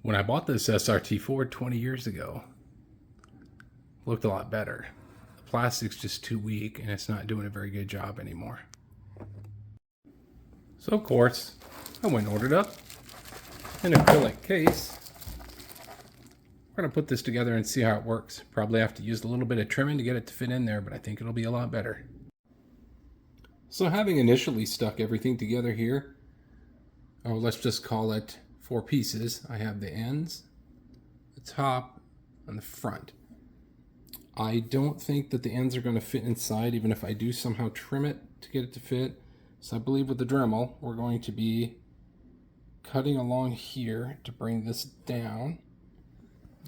When I bought this SRT4 20 years ago, it looked a lot better. The plastic's just too weak and it's not doing a very good job anymore. So of course, I went and ordered up an acrylic case. We're going to put this together and see how it works. Probably have to use a little bit of trimming to get it to fit in there, but I think it'll be a lot better. So having initially stuck everything together here, or let's just call it 4 pieces. I have the ends, the top, and the front. I don't think that the ends are going to fit inside, even if I do somehow trim it to get it to fit. So I believe with the Dremel, we're going to be cutting along here to bring this down,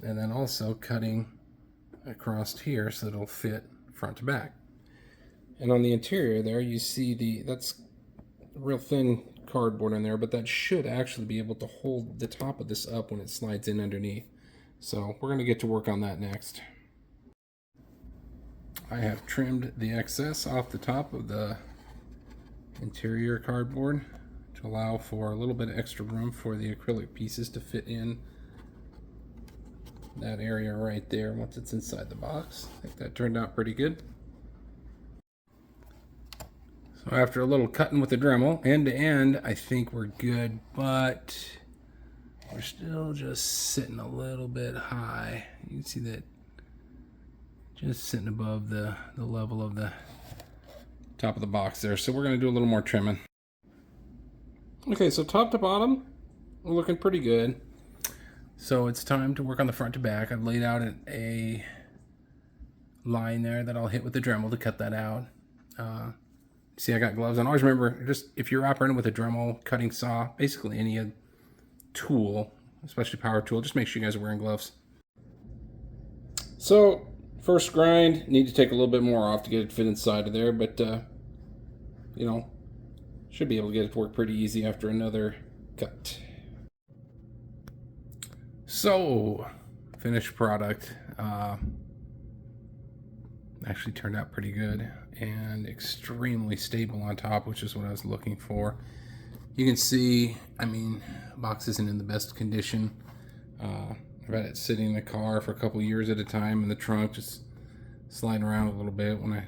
and then also cutting across here so that it'll fit front to back. And on the interior there, you see that's real thin cardboard in there, but that should actually be able to hold the top of this up when it slides in underneath. So we're going to get to work on that next. I have trimmed the excess off the top of the interior cardboard to allow for a little bit of extra room for the acrylic pieces to fit in that area right there once it's inside the box. I think that turned out pretty good. So after a little cutting with the Dremel, end to end, I think we're good, but we're still just sitting a little bit high. You can see that just sitting above the level of the top of the box there. So we're going to do a little more trimming. Okay, so top to bottom, we're looking pretty good. So it's time to work on the front to back. I've laid out a line there that I'll hit with the Dremel to cut that out. See, I got gloves on. Always remember, just if you're operating with a Dremel, cutting saw, basically any tool, especially power tool, just make sure you guys are wearing gloves. So first grind, need to take a little bit more off to get it to fit inside of there, but you know, should be able to get it to work pretty easy after another cut. So, finished product actually turned out pretty good and extremely stable on top, which is what I was looking for. You can see, I mean, the box isn't in the best condition. I've had it sitting in the car for a couple years at a time in the trunk, just sliding around a little bit when I,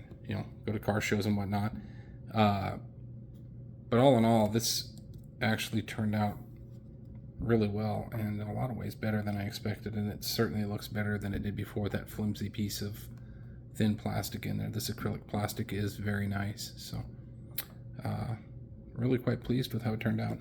go to car shows and whatnot. But all in all, this actually turned out really well and in a lot of ways better than I expected, and it certainly looks better than it did before with that flimsy piece of thin plastic in there. This acrylic plastic is very nice, so really quite pleased with how it turned out.